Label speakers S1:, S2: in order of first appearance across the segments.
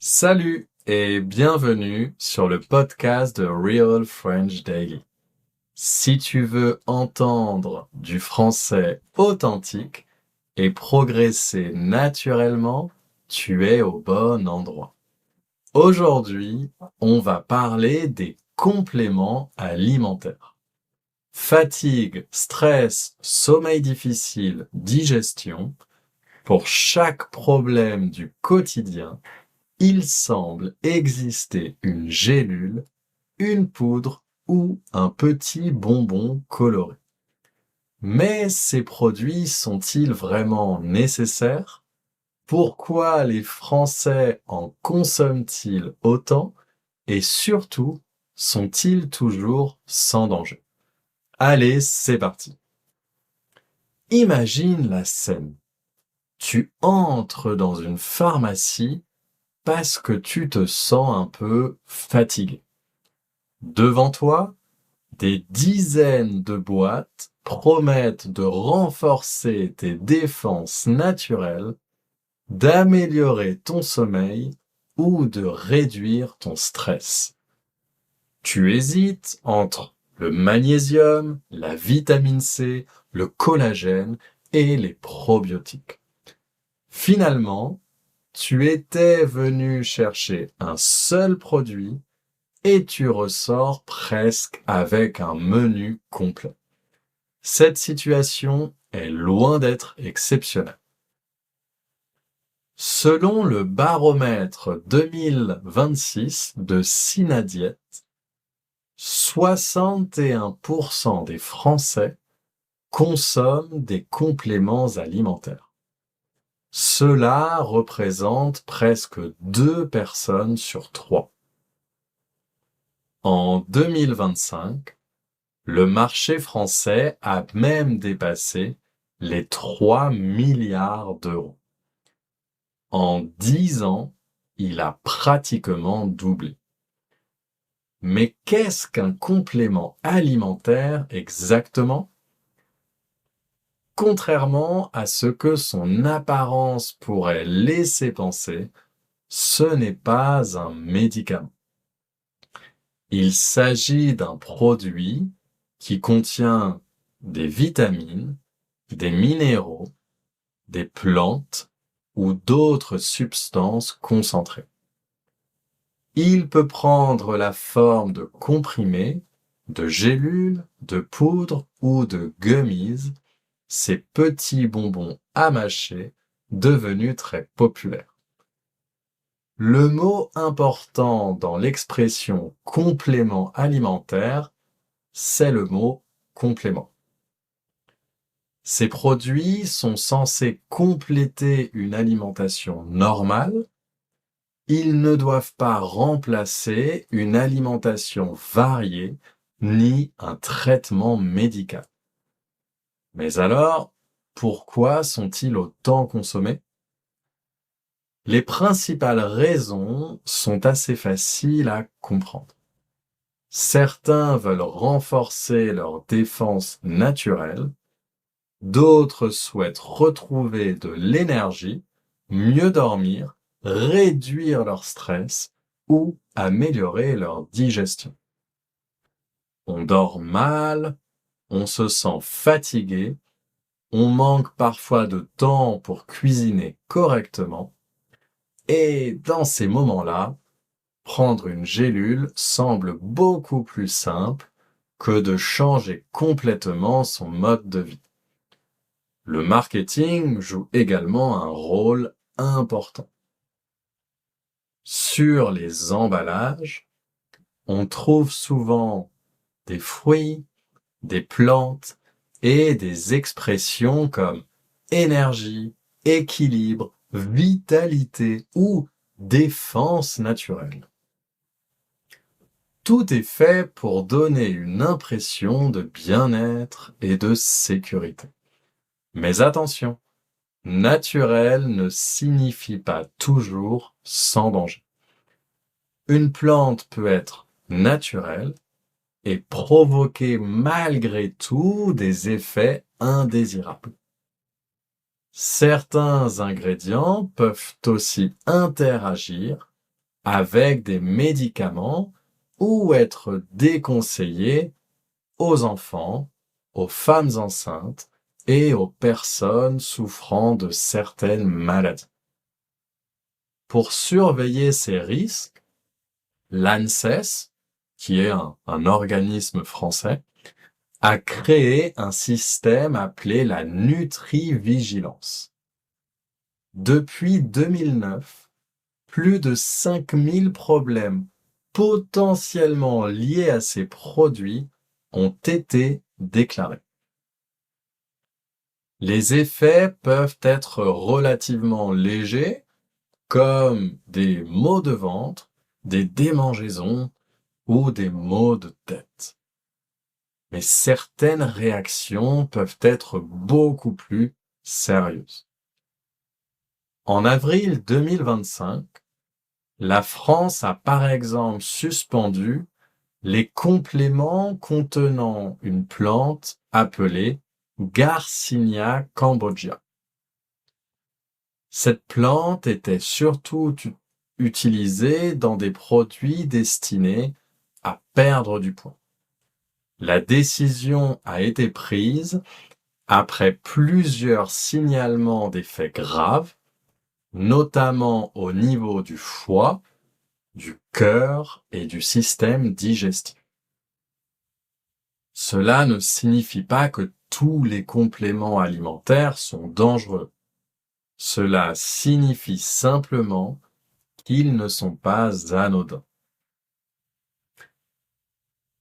S1: Salut et bienvenue sur le podcast de Real French Daily. Si tu veux entendre du français authentique et progresser naturellement, tu es au bon endroit. Aujourd'hui, on va parler des compléments alimentaires. Fatigue, stress, sommeil difficile, digestion. Pour chaque problème du quotidien, il semble exister une gélule, une poudre ou un petit bonbon coloré. Mais ces produits sont-ils vraiment nécessaires? Pourquoi les Français en consomment-ils autant? Et surtout, sont-ils toujours sans danger? Allez, c'est parti. Imagine la scène. Tu entres dans une pharmacie parce que tu te sens un peu fatigué. Devant toi, des dizaines de boîtes promettent de renforcer tes défenses naturelles, d'améliorer ton sommeil ou de réduire ton stress. Tu hésites entre le magnésium, la vitamine C, le collagène et les probiotiques. Finalement, tu étais venu chercher un seul produit et tu ressors presque avec un menu complet. Cette situation est loin d'être exceptionnelle. Selon le baromètre 2026 de Synadiet, 61% des Français consomment des compléments alimentaires. Cela représente presque 2 personnes sur 3. En 2025, le marché français a même dépassé les 3 milliards d'euros. En 10 ans, il a pratiquement doublé. Mais qu'est-ce qu'un complément alimentaire exactement? Contrairement à ce que son apparence pourrait laisser penser, ce n'est pas un médicament. Il s'agit d'un produit qui contient des vitamines, des minéraux, des plantes ou d'autres substances concentrées. Il peut prendre la forme de comprimés, de gélules, de poudres ou de gummies, ces petits bonbons à mâcher devenus très populaires. Le mot important dans l'expression complément alimentaire, c'est le mot complément. Ces produits sont censés compléter une alimentation normale. Ils ne doivent pas remplacer une alimentation variée ni un traitement médical. Mais alors, pourquoi sont-ils autant consommés? Les principales raisons sont assez faciles à comprendre. Certains veulent renforcer leur défense naturelle, d'autres souhaitent retrouver de l'énergie, mieux dormir, réduire leur stress ou améliorer leur digestion. On dort mal, on se sent fatigué, on manque parfois de temps pour cuisiner correctement, et dans ces moments-là, prendre une gélule semble beaucoup plus simple que de changer complètement son mode de vie. Le marketing joue également un rôle important. Sur les emballages, on trouve souvent des fruits, des plantes et des expressions comme énergie, équilibre, vitalité ou défense naturelle. Tout est fait pour donner une impression de bien-être et de sécurité. Mais attention, naturel ne signifie pas toujours sans danger. Une plante peut être naturelle et provoquer malgré tout des effets indésirables. Certains ingrédients peuvent aussi interagir avec des médicaments ou être déconseillé aux enfants, aux femmes enceintes et aux personnes souffrant de certaines maladies. Pour surveiller ces risques, l'ANSES, qui est un organisme français, a créé un système appelé la nutrivigilance. Depuis 2009, plus de 5000 problèmes potentiellement liés à ces produits ont été déclarés. Les effets peuvent être relativement légers, comme des maux de ventre, des démangeaisons ou des maux de tête. Mais certaines réactions peuvent être beaucoup plus sérieuses. En avril 2025, la France a par exemple suspendu les compléments contenant une plante appelée Garcinia cambogia. Cette plante était surtout utilisée dans des produits destinés à perdre du poids. La décision a été prise après plusieurs signalements d'effets graves, notamment au niveau du foie, du cœur et du système digestif. Cela ne signifie pas que tous les compléments alimentaires sont dangereux. Cela signifie simplement qu'ils ne sont pas anodins.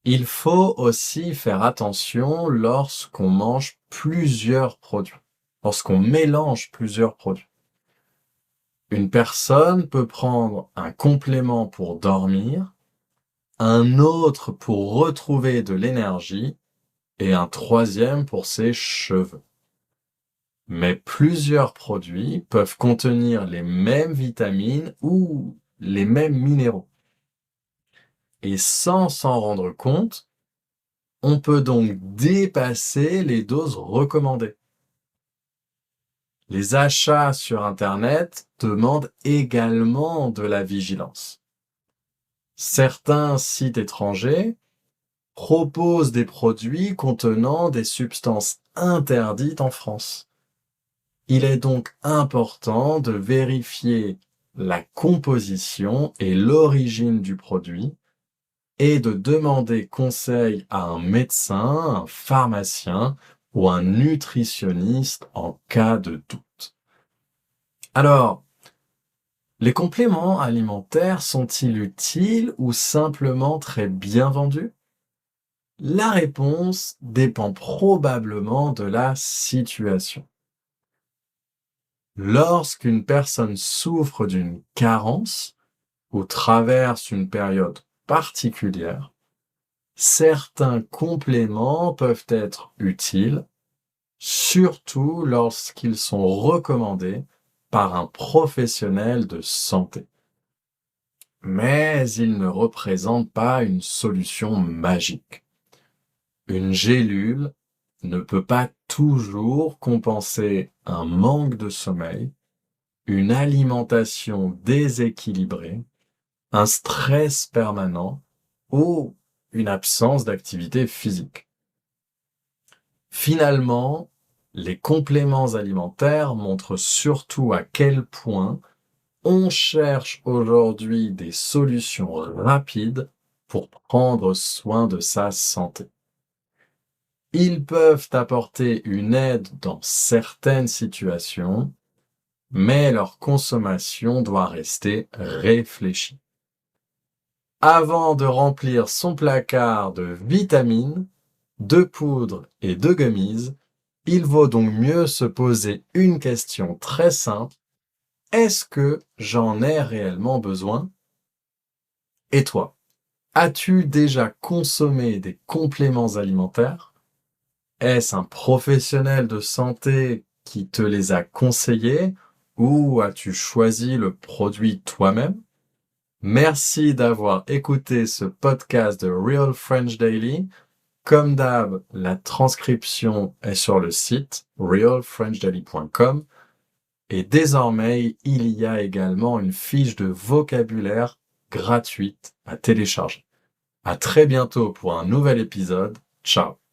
S1: Il faut aussi faire attention lorsqu'on mange plusieurs produits, lorsqu'on mélange plusieurs produits. Une personne peut prendre un complément pour dormir, un autre pour retrouver de l'énergie et un troisième pour ses cheveux. Mais plusieurs produits peuvent contenir les mêmes vitamines ou les mêmes minéraux. Et sans s'en rendre compte, on peut donc dépasser les doses recommandées. Les achats sur Internet demandent également de la vigilance. Certains sites étrangers proposent des produits contenant des substances interdites en France. Il est donc important de vérifier la composition et l'origine du produit et de demander conseil à un médecin, un pharmacien ou un nutritionniste en cas de doute. Alors, les compléments alimentaires sont-ils utiles ou simplement très bien vendus? La réponse dépend probablement de la situation. Lorsqu'une personne souffre d'une carence ou traverse une période particulière, certains compléments peuvent être utiles, surtout lorsqu'ils sont recommandés par un professionnel de santé. Mais ils ne représentent pas une solution magique. Une gélule ne peut pas toujours compenser un manque de sommeil, une alimentation déséquilibrée, un stress permanent ou une absence d'activité physique. Finalement, les compléments alimentaires montrent surtout à quel point on cherche aujourd'hui des solutions rapides pour prendre soin de sa santé. Ils peuvent apporter une aide dans certaines situations, mais leur consommation doit rester réfléchie. Avant de remplir son placard de vitamines, de poudre et de gummies, il vaut donc mieux se poser une question très simple. Est-ce que j'en ai réellement besoin? Et toi, as-tu déjà consommé des compléments alimentaires? Est-ce un professionnel de santé qui te les a conseillés ou as-tu choisi le produit toi-même? Merci d'avoir écouté ce podcast de Real French Daily. Comme d'hab, la transcription est sur le site realfrenchdaily.com. Et désormais, il y a également une fiche de vocabulaire gratuite à télécharger. À très bientôt pour un nouvel épisode. Ciao.